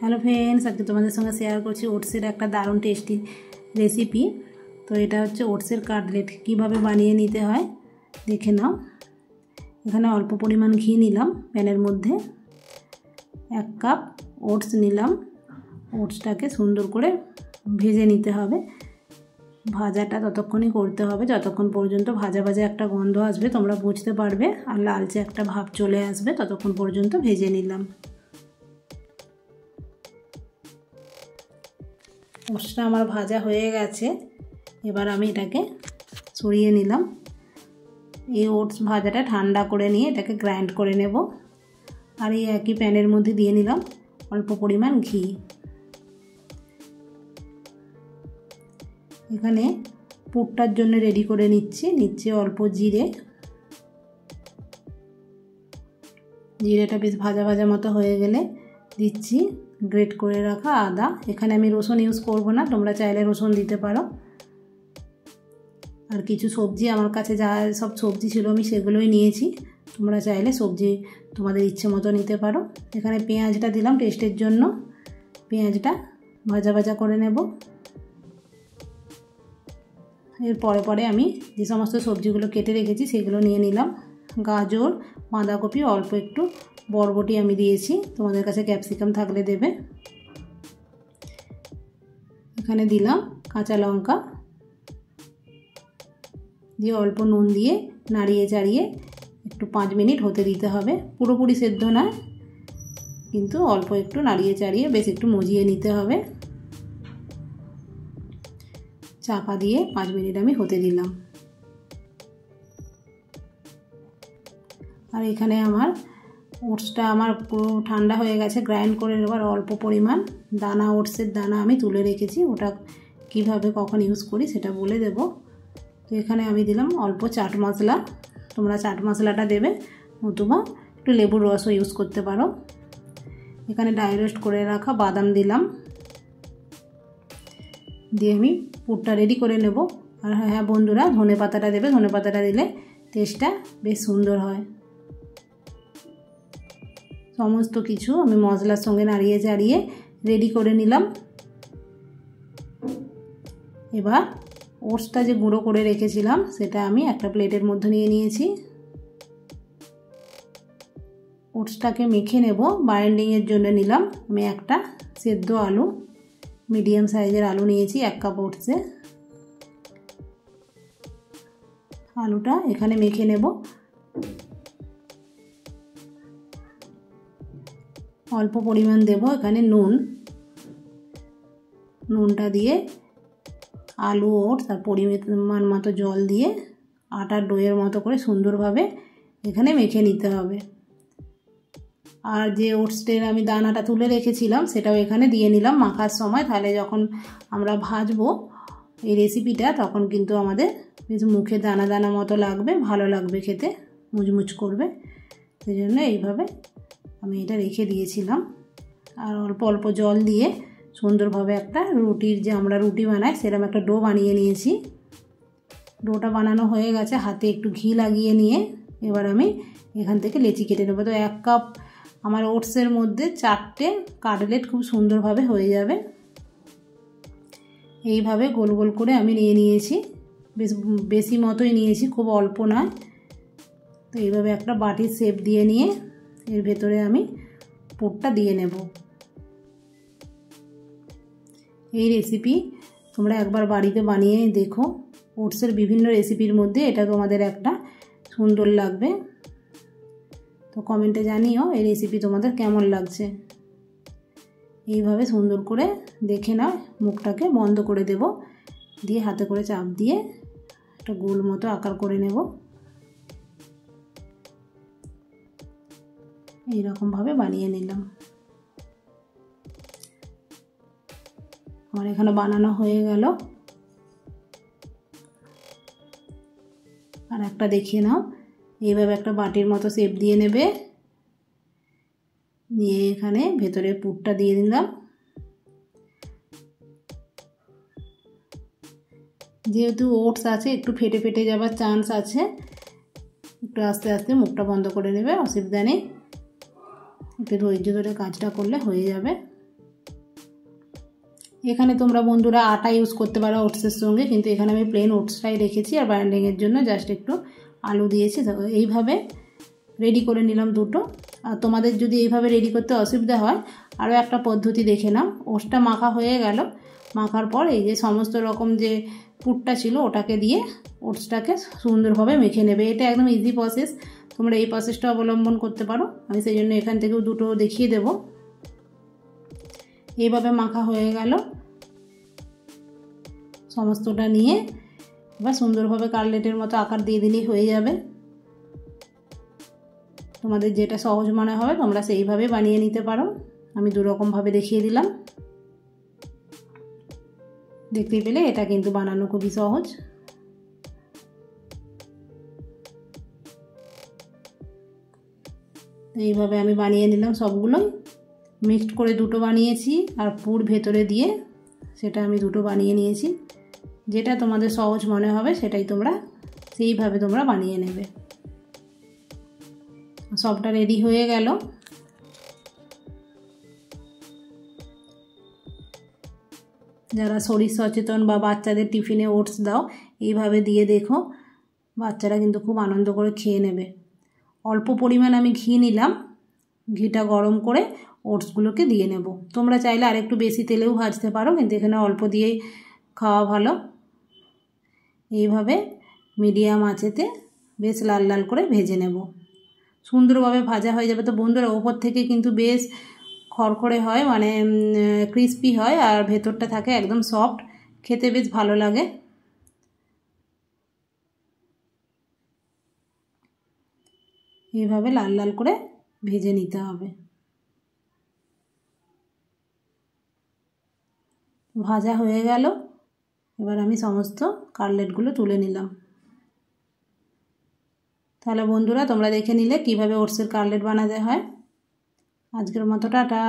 Hello friends, আজকে তোমাদের সঙ্গে শেয়ার করছি ওটসের একটা দারুণ টেস্টি রেসিপি। তো এটা হচ্ছে ওটসের কাটলেট, কিভাবে বানিয়ে নিতে হয় দেখে নাও। এখানে অল্প পরিমাণ ঘি নিলাম প্যানের মধ্যে, 1 কাপ ওটস নিলাম। ওটসটাকে সুন্দর করে ভেজে নিতে হবে। ভাজাটা ততক্ষণই করতে হবে যতক্ষণ পর্যন্ত ভাজা ভাজা একটা গন্ধ আসবে, তোমরা বুঝতে পারবে, আর লালচে একটা ভাব চলে আসবে, ততক্ষণ পর্যন্ত ভেজে নিলাম। ওটসটা আমার ভাজা হয়ে গেছে, এবার আমি এটাকে সরিয়ে নিলাম। এই ওটস ভাজাটা ঠান্ডা করে নিয়ে এটাকে গ্রাইন্ড করে নেব। আর এই একই প্যানের মধ্যে দিয়ে নিলাম অল্প পরিমাণ ঘি। এখানে পুরটার জন্য রেডি করে নিচ্ছি অল্প জিরেটা বেশ ভাজা ভাজা মতো হয়ে গেলে দিচ্ছি গ্রেট করে রাখা আদা। এখানে আমি রসুন ইউজ করব না, তোমরা চাইলে রসুন দিতে পারো। আর কিছু সবজি, আমার কাছে যা সব সবজি ছিল আমি সেগুলোই নিয়েছি, তোমরা চাইলে সবজি তোমাদের ইচ্ছে মতো নিতে পারো। এখানে পেঁয়াজটা দিলাম টেস্টের জন্য, পেঁয়াজটা ভাজা ভাজা করে নেব। এর পরে আমি যে সমস্ত সবজিগুলো কেটে রেখেছি সেগুলো নিয়ে নিলাম। গাজর, বাঁধাকপি, অল্প একটু বরবটি আমি দিয়েছি, তোমাদের কাছে ক্যাপসিকাম থাকলে দেবে। এখানে দিলাম কাঁচা লঙ্কা, দিয়ে অল্প নুন দিয়ে নাড়িয়ে চাড়িয়ে একটু 5 মিনিট হতে দিতে হবে। পুরোপুরি সেদ্ধ না, কিন্তু অল্প একটু নাড়িয়ে চাড়িয়ে বেশ একটু মজিয়ে নিতে হবে। চাপা দিয়ে 5 মিনিট আমি হতে দিলাম। আর এখানে আমার ওটসটা আমার পুরো ঠান্ডা হয়ে গেছে, গ্রাইন্ড করে নেবার অল্প পরিমাণ দানা, ওটসের দানা আমি তুলে রেখেছি। ওটা কিভাবে কখন ইউজ করি সেটা বলে দেব। তো এখানে আমি দিলাম অল্প চাট মশলা, তোমরা চাট মশলাটা দেবে, নতুবা একটু লেবুর রসও ইউজ করতে পারো। এখানে ড্রাই রোস্ট করে রাখা বাদাম দিলাম, দিয়ে আমি পুরটা রেডি করে নেব। আর হ্যাঁ বন্ধুরা, ধনে পাতাটা দেবে, ধনে পাতাটা দিলে টেস্টটা বেশ সুন্দর হয়। সমস্ত কিছু আমি মশলার সঙ্গে নাড়িয়ে চাড়িয়ে রেডি করে নিলাম। এবার ওটসটা যে গুঁড়ো করে রেখেছিলাম সেটা আমি একটা প্লেটের মধ্যে নিয়ে নিয়েছি। ওটসটাকে মেখে নেব, বাইন্ডিংয়ের জন্য নিলাম আমি একটা সেদ্ধ আলু, মিডিয়াম সাইজের আলু নিয়েছি 1 কাপ ওটসে। আলুটা এখানে মেখে নেব। অল্প পরিমাণ দেব এখানে নুনটা দিয়ে আলু, ওটস আর পরিমাণ মতো জল দিয়ে আটার ডোয়ের মতো করে সুন্দরভাবে এখানে মেখে নিতে হবে। আর যে ওটসের আমি দানাটা তুলে রেখেছিলাম সেটাও এখানে দিয়ে নিলাম মাখার সময়, তাহলে যখন আমরা ভাজবো এই রেসিপিটা তখন কিন্তু আমাদের বেশ মুখে দানা দানা মতো লাগবে, ভালো লাগবে খেতে, মুচমুচ করবে। সেই জন্য এইভাবে আমি এটা রেখে দিয়েছিলাম। আর অল্প অল্প জল দিয়ে সুন্দরভাবে একটা রুটির, যে আমরা রুটি বানাই সেরকম একটা ডো বানিয়ে নিয়েছি। ডোটা বানানো হয়ে গেছে, হাতে একটু ঘি লাগিয়ে নিয়ে এবার আমি এখান থেকে লেচি কেটে নেবো। তো 1 কাপ আমার ওটসের মধ্যে 4টে কাটলেট খুব সুন্দরভাবে হয়ে যাবে। এইভাবে গোল গোল করে আমি নিয়ে নিয়েছি, বেশি মতোই নিয়েছি, খুব অল্প নয়। তো এইভাবে একটা বাটির শেপ দিয়ে নিয়ে এর ভেতরে আমি পুরটা দিয়ে নেব। এই রেসিপি তোমরা একবার বাড়িতে বানিয়ে দেখো। ওটসের বিভিন্ন রেসিপির মধ্যে এটা তোমাদের একটা সুন্দর লাগবে। তো কমেন্টে জানিও এই রেসিপি তোমাদের কেমন লাগছে। এইভাবে সুন্দর করে দেখে নাও, মুখটাকে বন্ধ করে দেব, দিয়ে হাতে করে চাপ দিয়ে একটা গোল মতো আকার করে নেব। এইরকমভাবে বানিয়ে নিলাম। আমার এখানে বানানো হয়ে গেল। আর একটা দেখিয়ে নাও, এইভাবে একটা বাটির মতো শেপ দিয়ে নেবে, নিয়ে এখানে ভেতরে পুরটা দিয়ে দিলাম। যেহেতু ওটস আছে একটু ফেটে ফেটে যাবার চান্স আছে, একটু আস্তে আস্তে মুখটা বন্ধ করে নেবে, অসুবিধা নেই। একটু ধৈর্য ধরে কাজটা করলে হয়ে যাবে। এখানে তোমরা বন্ধুরা আটা ইউজ করতে পারো ওটসের সঙ্গে, কিন্তু এখানে আমি প্লেন ওটসটাই রেখেছি আর বাইন্ডিংয়ের জন্য জাস্ট একটু আলু দিয়েছি। এইভাবে রেডি করে নিলাম দুটো। আর তোমাদের যদি এইভাবে রেডি করতে অসুবিধা হয় আরও একটা পদ্ধতি দেখে নাও। ওটসটা মাখা হয়ে গেল, মাখার পর এই যে সমস্ত রকম যে পুরটা ছিল ওটাকে দিয়ে ওটসটাকে সুন্দরভাবে মেখে নেবে। এটা একদম ইজি প্রসেস, তোমরা এই প্রসেসটা অবলম্বন করতে পারো। আমি সেই জন্য এখান থেকেও দুটো দেখিয়ে দেব। এইভাবে মাখা হয়ে গেল সমস্তটা নিয়ে এবার সুন্দরভাবে কাটলেটের মতো আকার দিয়ে দিলেই হয়ে যাবে। তোমাদের যেটা সহজ মনে হবে তোমরা সেইভাবে বানিয়ে নিতে পারো। আমি দুরকমভাবে দেখিয়ে দিলাম, দেখতে পেলে এটা কিন্তু বানানো খুবই সহজ। এইভাবে আমি বানিয়ে নিলাম সবগুলোই, মিক্সড করে দুটো বানিয়েছি আর পুর ভেতরে দিয়ে সেটা আমি দুটো বানিয়ে নিয়েছি। যেটা তোমাদের সহজ মনে হবে সেটাই তোমরা সেইভাবে তোমরা বানিয়ে নেবে। সবটা রেডি হয়ে গেল। যারা শরীর সচেতন বা বাচ্চাদের টিফিনে ওটস দাও এইভাবে দিয়ে দেখো, বাচ্চারা কিন্তু খুব আনন্দ করে খেয়ে নেবে। অল্প পরিমাণ আমি ঘি নিলাম, ঘিটা গরম করে ওটসগুলোকে দিয়ে নেব। তোমরা চাইলে আরেকটু বেশি তেলেও ভাজতে পারো, কিন্তু এখানে অল্প দিয়েই খাওয়া ভালো। এইভাবে মিডিয়াম আঁচেতে বেশ লাল লাল করে ভেজে নেব। সুন্দরভাবে ভাজা হয়ে যাবে তো বন্ধুরা ওপর থেকে কিন্তু বেশ খড়খড়ে হয়, মানে ক্রিস্পি হয়, আর ভেতরটা থাকে একদম সফট, খেতে বেশ ভালো লাগে। এইভাবে লাল লাল করে ভেজে নিতে হবে। ভাজা হয়ে গেল, এবার আমি সমস্ত কাটলেটগুলো তুলে নিলাম। তাহলে বন্ধুরা তোমরা দেখে নিলে কিভাবে ওটসের কাটলেট বানাতে হয়। আজকের মতো টাটা।